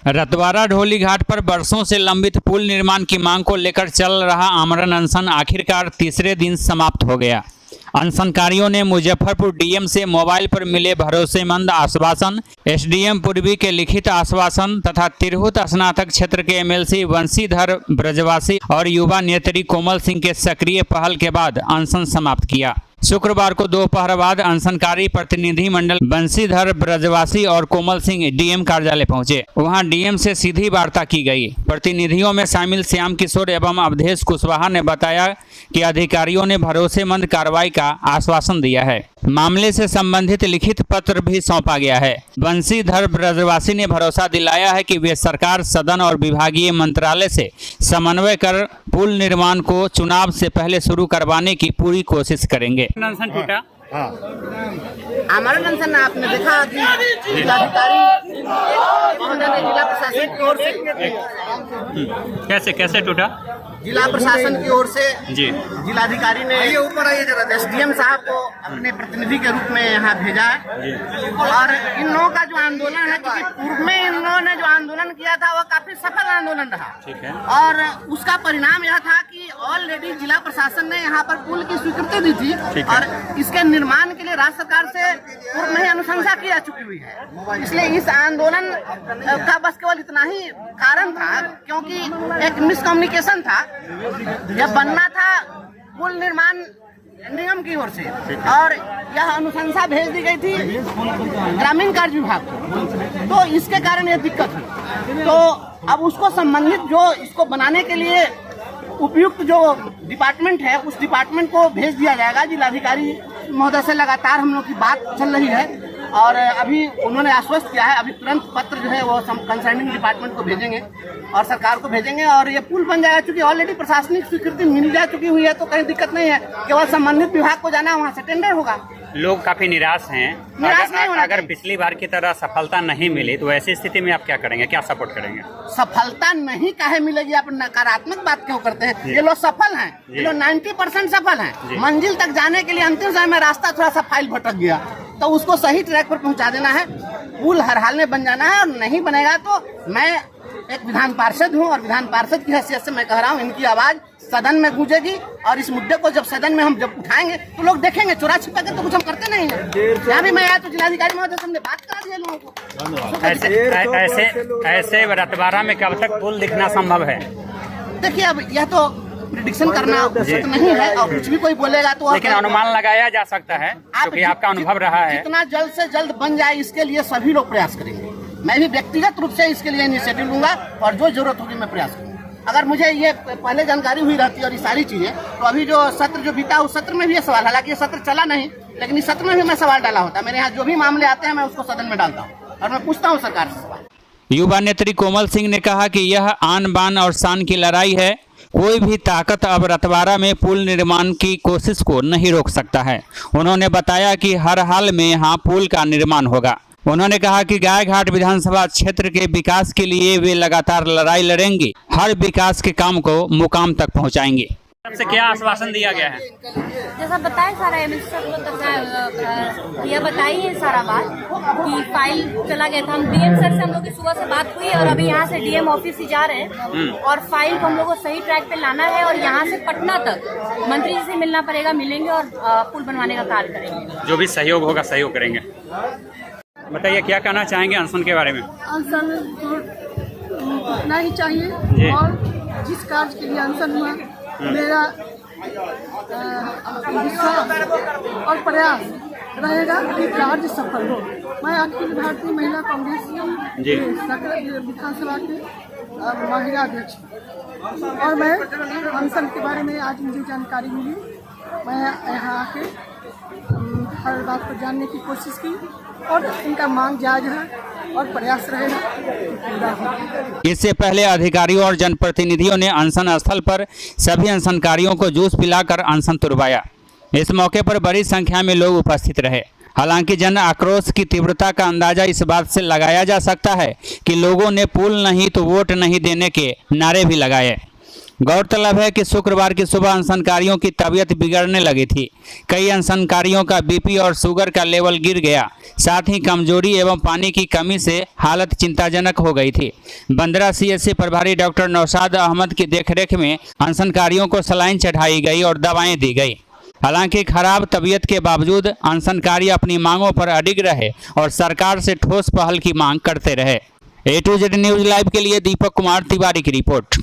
रतवारा ढोली घाट पर बरसों से लंबित पुल निर्माण की मांग को लेकर चल रहा आमरण अनशन आखिरकार तीसरे दिन समाप्त हो गया। अनशनकारियों ने मुजफ्फरपुर डीएम से मोबाइल पर मिले भरोसेमंद आश्वासन, एसडीएम पूर्वी के लिखित आश्वासन तथा तिरहुत स्नातक क्षेत्र के एमएलसी बंशीधर ब्रजवासी और युवा नेत्री कोमल सिंह के सक्रिय पहल के बाद अनशन समाप्त किया। शुक्रवार को दोपहर बाद अनशनकारी प्रतिनिधि मंडल बंशीधर ब्रजवासी और कोमल सिंह डीएम कार्यालय पहुंचे। वहां डीएम से सीधी वार्ता की गई। प्रतिनिधियों में शामिल श्याम किशोर एवं अवधेश कुशवाहा ने बताया कि अधिकारियों ने भरोसेमंद कार्रवाई का आश्वासन दिया है। मामले से संबंधित लिखित पत्र भी सौंपा गया है। बंशीधर ब्रजवासी ने भरोसा दिलाया है कि वे सरकार, सदन और विभागीय मंत्रालय से समन्वय कर पुल निर्माण को चुनाव से पहले शुरू करवाने की पूरी कोशिश करेंगे। अनशन टूटा। हमारा अनशन आपने देखा कि जिलाधिकारी महोदय ने जिला प्रशासन की ओर से कैसे टूटा? जिला प्रशासन की ओर से जी जिलाधिकारी ने एसडीएम साहब को अपने प्रतिनिधि के रूप में यहाँ भेजा है। और इन लोगों का जो आंदोलन है, क्योंकि पूर्व में इन लोगों ने जो आंदोलन किया था वो काफी सफल आंदोलन रहा। ठीक है। और उसका परिणाम यह था कि ऑलरेडी जिला प्रशासन ने यहाँ पर पुल की स्वीकृति दी थी और इसके निर्माण के लिए राज्य सरकार से पूर्व में ही अनुशंसा की जा चुकी हुई है। इसलिए इस आंदोलन का बस केवल इतना ही कारण था, क्योंकि एक मिसकम्युनिकेशन था। यह बनना था पुल निर्माण निगम की ओर से और यह अनुशंसा भेज दी गई थी ग्रामीण कार्य विभाग को, तो इसके कारण यह दिक्कत हुई। तो अब उसको संबंधित जो इसको बनाने के लिए उपयुक्त जो डिपार्टमेंट है उस डिपार्टमेंट को भेज दिया जाएगा। जिलाधिकारी महोदय से लगातार हम लोग की बात चल रही है और अभी उन्होंने आश्वस्त किया है, अभी तुरंत पत्र जो है वो कंसर्निंग डिपार्टमेंट को भेजेंगे और सरकार को भेजेंगे और ये पुल बन जाएगा। क्योंकि ऑलरेडी प्रशासनिक स्वीकृति मिल जा चुकी हुई है तो कहीं दिक्कत नहीं है, केवल संबंधित विभाग को जाना, वहाँ से टेंडर होगा। लोग काफी निराश हैं। अगर पिछली बार की तरह सफलता नहीं मिली तो ऐसी स्थिति में आप क्या करेंगे, क्या सपोर्ट करेंगे? सफलता नहीं काहे मिलेगी? आप नकारात्मक बात क्यों करते हैं? ये लोग सफल हैं, ये लोग 90% सफल हैं। मंजिल तक जाने के लिए अंतिम समय में रास्ता थोड़ा सा फाइल भटक गया, तो उसको सही ट्रैक पर पहुंचा देना है। पुल हर हाल में बन जाना है और नहीं बनेगा तो मैं एक विधान पार्षद हूं और विधान पार्षद की हैसियत से मैं कह रहा हूं, इनकी आवाज सदन में गूंजेगी और इस मुद्दे को जब सदन में हम जब उठाएंगे तो लोग देखेंगे। चुरा छिपा कर तो कुछ हम करते नहीं है। यहाँ भी मैं आया तो जिलाधिकारी महोदय से हमने बात करा दी है लोगों को। ऐसे रतवारा में कब तक पुल दिखना संभव है? देखिए, अब यह तो प्रिडिक्शन करना उचित नहीं है और कुछ भी कोई बोलेगा तो, लेकिन अनुमान लगाया जा सकता है क्योंकि आपका अनुभव रहा है। जितना जल्द से जल्द बन जाए इसके लिए सभी लोग प्रयास करेंगे। मैं भी व्यक्तिगत रूप से इसके लिए इनिशिएटिव लूंगा और जो जरूरत होगी मैं प्रयास करूंगा। अगर मुझे ये पहले जानकारी हुई रहती और ये सारी चीजें, तो अभी जो सत्र जो बीता उस सत्र में भी ये सवाल, हालांकि ये सत्र चला नहीं लेकिन इस सत्र में भी मैं सवाल डाला होता। मेरे यहाँ जो भी मामले आते हैं मैं उसको सदन में डालता हूँ और मैं पूछता हूँ सरकार से सवाल। युवा नेत्री कोमल सिंह ने कहा कि यह आन बान और शान की लड़ाई है। कोई भी ताकत अब रतवारा में पुल निर्माण की कोशिश को नहीं रोक सकता है। उन्होंने बताया कि हर हाल में यहाँ पुल का निर्माण होगा। उन्होंने कहा कि गायघाट विधानसभा क्षेत्र के विकास के लिए वे लगातार लड़ाई लड़ेंगे, हर विकास के काम को मुकाम तक पहुंचाएंगे। सबसे क्या आश्वासन दिया गया है? जैसा बताया सारा ये बताई है सारा बात कि फाइल चला गया था। हम डीएम सर से हम लोग की सुबह से बात हुई और अभी यहाँ से डीएम ऑफिस ही जा रहे हैं और फाइल को हम लोग को सही ट्रैक पे लाना है और यहाँ से पटना तक मंत्री जी से मिलना पड़ेगा, मिलेंगे और पुल बनवाने का कार्य करेंगे। जो भी सहयोग होगा सहयोग करेंगे। बताइए क्या कहना चाहेंगे अनशन के बारे में? अनशन उतना ही चाहिए और जिस कार्य के लिए अनशन हुआ मेरा विश्वास और प्रयास रहेगा कि कार्य सफल हो। मैं अखिल भारतीय महिला कांग्रेस के विधानसभा के महिला अध्यक्ष और मैं अनशन के बारे में आज मुझे जानकारी मिली। मैं यहाँ आके हर बात को जानने की कोशिश की और इनका मांग जायज है और प्रयास रहेगा। इससे पहले अधिकारियों और जनप्रतिनिधियों ने अनशन स्थल पर सभी अनशनकारियों को जूस पिलाकर अनशन तुड़वाया। इस मौके पर बड़ी संख्या में लोग उपस्थित रहे। हालांकि जन आक्रोश की तीव्रता का अंदाजा इस बात से लगाया जा सकता है कि लोगों ने पुल नहीं तो वोट नहीं देने के नारे भी लगाए। गौरतलब है कि शुक्रवार की सुबह अनशनकारियों की तबीयत बिगड़ने लगी थी। कई अनशनकारियों का बीपी और शुगर का लेवल गिर गया। साथ ही कमजोरी एवं पानी की कमी से हालत चिंताजनक हो गई थी। बंदरा सीएचसी प्रभारी डॉक्टर नौशाद अहमद की देखरेख में अनशनकारियों को सलाइन चढ़ाई गई और दवाएं दी गई। हालांकि खराब तबीयत के बावजूद अनशनकारी अपनी मांगों पर अडिग रहे और सरकार से ठोस पहल की मांग करते रहे। A to Z news live के लिए दीपक कुमार तिवारी की रिपोर्ट।